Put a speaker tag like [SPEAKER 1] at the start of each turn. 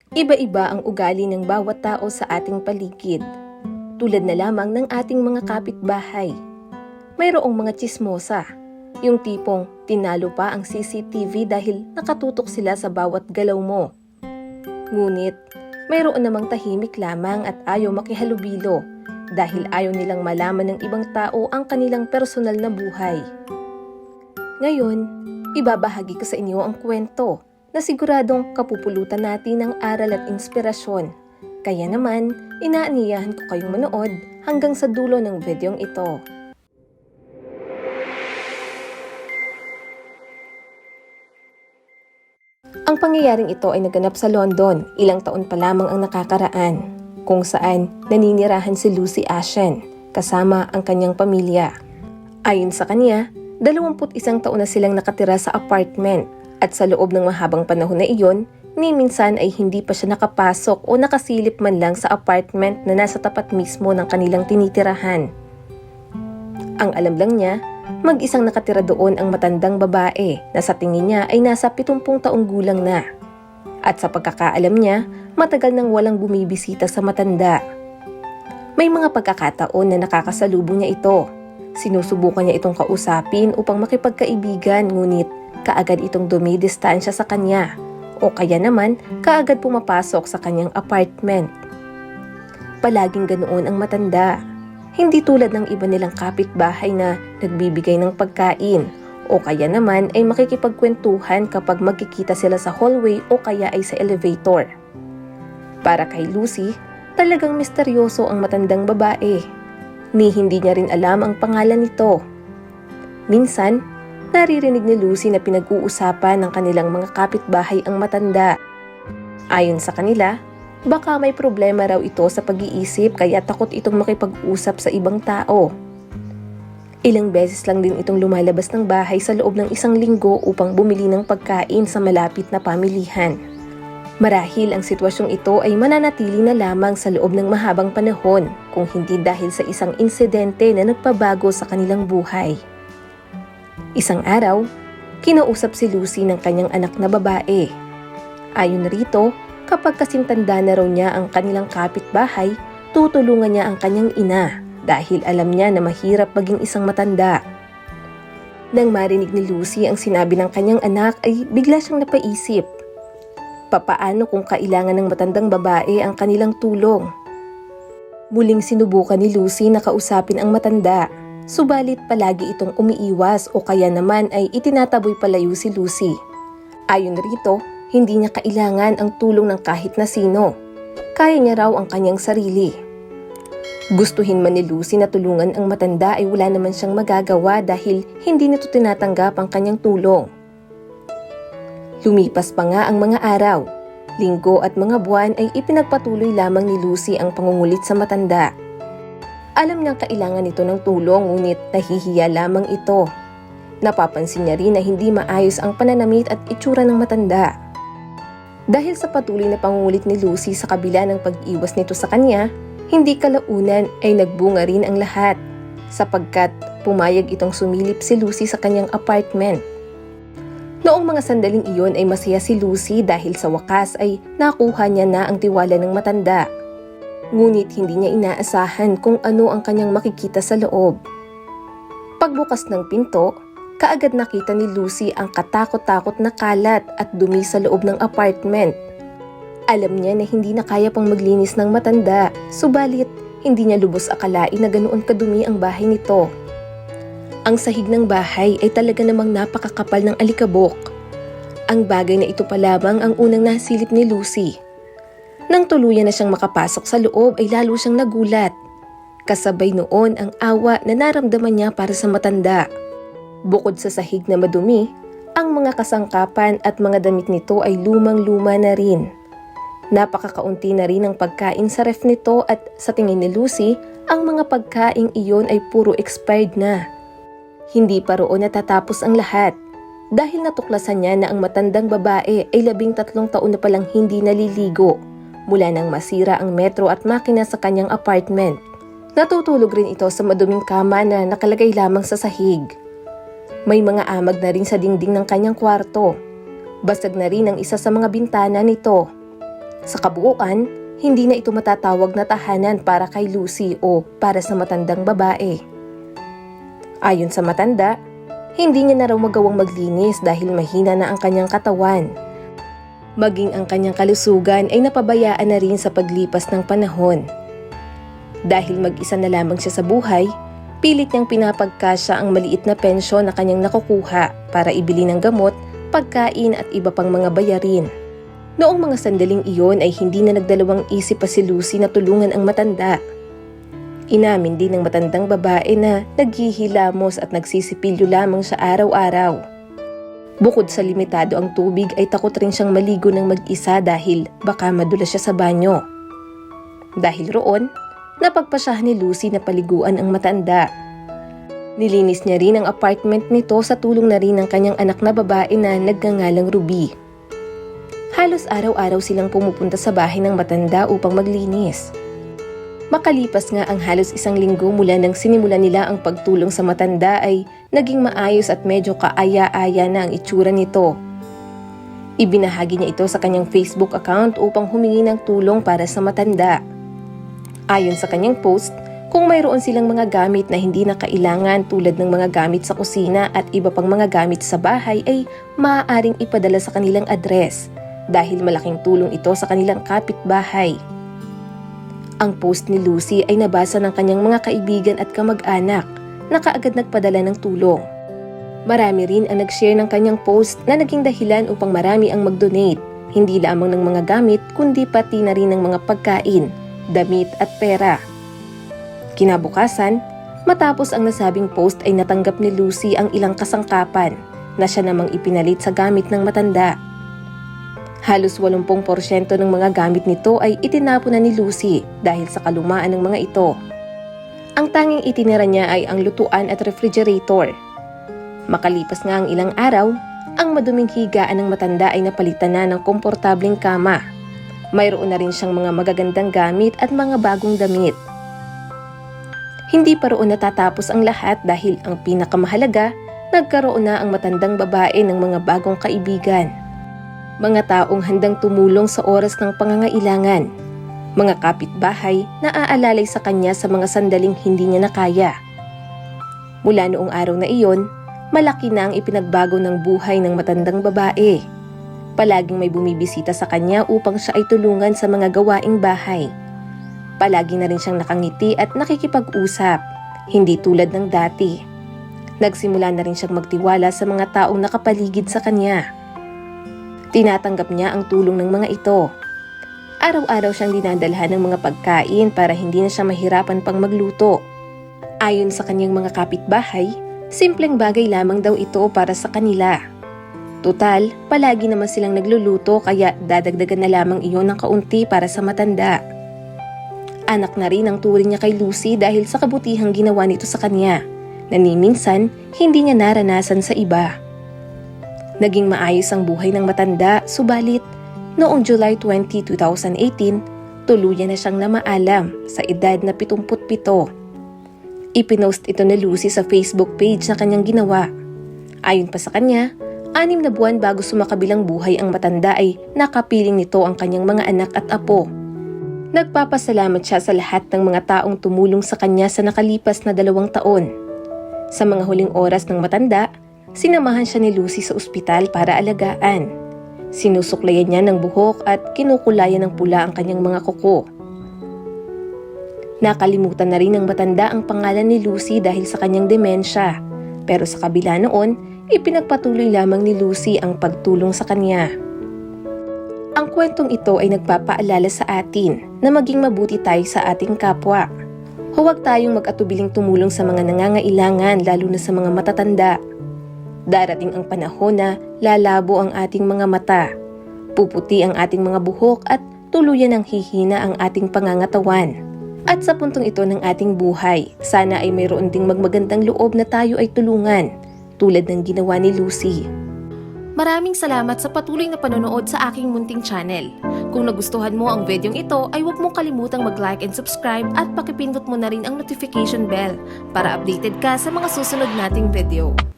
[SPEAKER 1] Iba-iba ang ugali ng bawat tao sa ating paligid, tulad na lamang ng ating mga kapitbahay. Mayroong mga tsismosa, yung tipong tinalo pa ang CCTV dahil nakatutok sila sa bawat galaw mo. Ngunit, mayroon namang tahimik lamang at ayaw makihalubilo dahil ayaw nilang malaman ng ibang tao ang kanilang personal na buhay. Ngayon, ibabahagi ko sa inyo ang kwento na siguradong kapupulutan natin ng aral at inspirasyon. Kaya naman, inaaniyahan ko kayong manood hanggang sa dulo ng videong ito. Ang pangyayaring ito ay naganap sa London, ilang taon pa lamang ang nakakaraan, kung saan naninirahan si Lucy Ashen kasama ang kanyang pamilya. Ayon sa kanya, 21 taon na silang nakatira sa apartment at sa loob ng mahabang panahon na iyon, ni minsan ay hindi pa siya nakapasok o nakasilip man lang sa apartment na nasa tapat mismo ng kanilang tinitirahan. Ang alam lang niya, mag-isang nakatira doon ang matandang babae na sa tingin niya ay nasa 70 taong gulang na. At sa pagkakaalam niya, matagal nang walang bumibisita sa matanda. May mga pagkakataon na nakakasalubong niya ito. Sinusubukan niya itong kausapin upang makipagkaibigan, ngunit kaagad itong dumidistansya sa kanya o kaya naman kaagad pumapasok sa kanyang apartment. Palaging ganoon ang matanda. Hindi tulad ng iba nilang kapitbahay na nagbibigay ng pagkain o kaya naman ay makikipagkwentuhan kapag magkikita sila sa hallway o kaya ay sa elevator. Para kay Lucy, talagang misteryoso ang matandang babae. Ni hindi niya rin alam ang pangalan nito. Minsan, naririnig ni Lucy na pinag-uusapan ng kanilang mga kapitbahay ang matanda. Ayon sa kanila, baka may problema raw ito sa pag-iisip kaya takot itong makipag-usap sa ibang tao. Ilang beses lang din itong lumalabas ng bahay sa loob ng 1 linggo upang bumili ng pagkain sa malapit na pamilihan. Marahil ang sitwasyong ito ay mananatili na lamang sa loob ng mahabang panahon kung hindi dahil sa isang insidente na nagpabago sa kanilang buhay. Isang araw, kinausap si Lucy ng kanyang anak na babae. Ayon rito, kapag kasing tanda na raw niya ang kanilang kapitbahay, tutulungan niya ang kanyang ina dahil alam niya na mahirap maging isang matanda. Nang marinig ni Lucy ang sinabi ng kanyang anak ay bigla siyang napaisip. Papaano kung kailangan ng matandang babae ang kanilang tulong? Muling sinubukan ni Lucy na kausapin ang matanda, subalit palagi itong umiiwas o kaya naman ay itinataboy palayo si Lucy. Ayon rito, hindi niya kailangan ang tulong ng kahit na sino. Kaya niya raw ang kanyang sarili. Gustuhin man ni Lucy na tulungan ang matanda ay wala naman siyang magagawa dahil hindi nito tinatanggap ang kanyang tulong. Lumipas pa nga ang mga araw, linggo at mga buwan ay ipinagpatuloy lamang ni Lucy ang pangungulit sa matanda. Alam niyang kailangan ito ng tulong ngunit nahihiya lamang ito. Napapansin niya rin na hindi maayos ang pananamit at itsura ng matanda. Dahil sa patuloy na pangungulit ni Lucy sa kabila ng pag-iwas nito sa kanya, hindi kalaunan ay nagbunga rin ang lahat sapagkat pumayag itong sumilip si Lucy sa kanyang apartment. Noong mga sandaling iyon ay masaya si Lucy dahil sa wakas ay nakuha niya na ang tiwala ng matanda. Ngunit hindi niya inaasahan kung ano ang kanyang makikita sa loob. Pagbukas ng pinto, kaagad nakita ni Lucy ang katakot-takot na kalat at dumi sa loob ng apartment. Alam niya na hindi na kaya pang maglinis ng matanda, subalit hindi niya lubos akalain na ganoon kadumi ang bahay nito. Ang sahig ng bahay ay talaga namang napakakapal ng alikabok. Ang bagay na ito pa lamang ang unang nasilip ni Lucy. Nang tuluyan na siyang makapasok sa loob ay lalo siyang nagulat. Kasabay noon ang awa na naramdaman niya para sa matanda. Bukod sa sahig na madumi, ang mga kasangkapan at mga damit nito ay lumang-luma na rin. Napakakaunti na rin ang pagkain sa ref nito at sa tingin ni Lucy, ang mga pagkain iyon ay puro expired na. Hindi pa roon natatapos ang lahat dahil natuklasan niya na ang matandang babae ay 13 taon na palang hindi naliligo mula nang masira ang metro at makina sa kanyang apartment. Natutulog rin ito sa maduming kama na nakalagay lamang sa sahig. May mga amag na rin sa dingding ng kanyang kwarto. Basag na rin ang isa sa mga bintana nito. Sa kabuuan, hindi na ito matatawag na tahanan para kay Lucy o para sa matandang babae. Ayon sa matanda, hindi niya na raw magawang maglinis dahil mahina na ang kanyang katawan. Maging ang kanyang kalusugan ay napabayaan na rin sa paglipas ng panahon. Dahil mag-isa na lamang siya sa buhay, pilit niyang pinapagkasya ang maliit na pensyon na kanyang nakukuha para ibili ng gamot, pagkain at iba pang mga bayarin. Noong mga sandaling iyon ay hindi na nagdalawang isip pa si Lucy na tulungan ang matanda. Inamin din ng matandang babae na naghihilamos at nagsisipilyo lamang siya araw-araw. Bukod sa limitado ang tubig ay takot rin siyang maligo ng mag-isa dahil baka madulas siya sa banyo. Dahil roon, napagpasyahan ni Lucy na paliguan ang matanda. Nilinis niya rin ang apartment nito sa tulong na rin ng kanyang anak na babae na nagngangalang Ruby. Halos araw-araw silang pumupunta sa bahay ng matanda upang maglinis. Makalipas nga ang halos 1 linggo mula nang sinimulan nila ang pagtulong sa matanda ay naging maayos at medyo kaaya-aya na ang itsura nito. Ibinahagi niya ito sa kanyang Facebook account upang humingi ng tulong para sa matanda. Ayon sa kanyang post, kung mayroon silang mga gamit na hindi na kailangan tulad ng mga gamit sa kusina at iba pang mga gamit sa bahay ay maaaring ipadala sa kanilang address dahil malaking tulong ito sa kanilang kapitbahay. Ang post ni Lucy ay nabasa ng kanyang mga kaibigan at kamag-anak na kaagad nagpadala ng tulong. Marami rin ang nag-share ng kanyang post na naging dahilan upang marami ang mag-donate, hindi lamang ng mga gamit kundi pati na rin ng mga pagkain, damit at pera. Kinabukasan, matapos ang nasabing post ay natanggap ni Lucy ang ilang kasangkapan na siya namang ipinalit sa gamit ng matanda. Halos 80% ng mga gamit nito ay itinapon na ni Lucy dahil sa kalumaan ng mga ito. Ang tanging itinira niya ay ang lutuan at refrigerator. Makalipas nga ang ilang araw, ang maduming higaan ng matanda ay napalitan na ng komportableng kama. Mayroon na rin siyang mga magagandang gamit at mga bagong damit. Hindi pa roon natatapos ang lahat dahil ang pinakamahalaga, nagkaroon na ang matandang babae ng mga bagong kaibigan. Mga taong handang tumulong sa oras ng pangangailangan, mga kapitbahay na aalalay sa kanya sa mga sandaling hindi niya nakaya. Mula noong araw na iyon, malaki na ang ipinagbago ng buhay ng matandang babae. Palaging may bumibisita sa kanya upang siya ay tulungan sa mga gawaing bahay. Palagi na rin siyang nakangiti at nakikipag-usap, hindi tulad ng dati. Nagsimula na rin siyang magtiwala sa mga taong nakapaligid sa kanya. Tinatanggap niya ang tulong ng mga ito. Araw-araw siyang dinadalhan ng mga pagkain para hindi na siya mahirapan pang magluto. Ayon sa kanyang mga kapitbahay, simpleng bagay lamang daw ito para sa kanila. Tutal, palagi naman silang nagluluto kaya dadagdagan na lamang iyon ng kaunti para sa matanda. Anak na rin ang turing niya kay Lucy dahil sa kabutihang ginawa nito sa kanya, na ni minsan hindi niya naranasan sa iba. Naging maayos ang buhay ng matanda, subalit noong July 20, 2018, tuluyan na siyang namaalam sa edad na 77. Ipinost ito ni Lucy sa Facebook page na kanyang ginawa. Ayon pa sa kanya, 6 na buwan bago sumakabilang buhay ang matanda ay nakapiling nito ang kanyang mga anak at apo. Nagpapasalamat siya sa lahat ng mga taong tumulong sa kanya sa nakalipas na 2 taon. Sa mga huling oras ng matanda, sinamahan siya ni Lucy sa ospital para alagaan. Sinusuklayan niya ng buhok at kinukulayan ng pula ang kanyang mga kuko. Nakalimutan na rin ng matanda ang pangalan ni Lucy dahil sa kanyang demensya. Pero sa kabila noon, ipinagpatuloy lamang ni Lucy ang pagtulong sa kanya. Ang kwentong ito ay nagpapaalala sa atin na maging mabuti tayo sa ating kapwa. Huwag tayong mag-atubiling tumulong sa mga nangangailangan lalo na sa mga matatanda. Darating ang panahon na lalabo ang ating mga mata, puputi ang ating mga buhok at tuluyan ang hihina ang ating pangangatawan. At sa puntong ito ng ating buhay, sana ay mayroon ding magmagandang loob na tayo ay tulungan, tulad ng ginawa ni Lucy.
[SPEAKER 2] Maraming salamat sa patuloy na panonood sa aking munting channel. Kung nagustuhan mo ang videong ito ay huwag mong kalimutang mag-like and subscribe at pakipindot mo na rin ang notification bell para updated ka sa mga susunod nating video.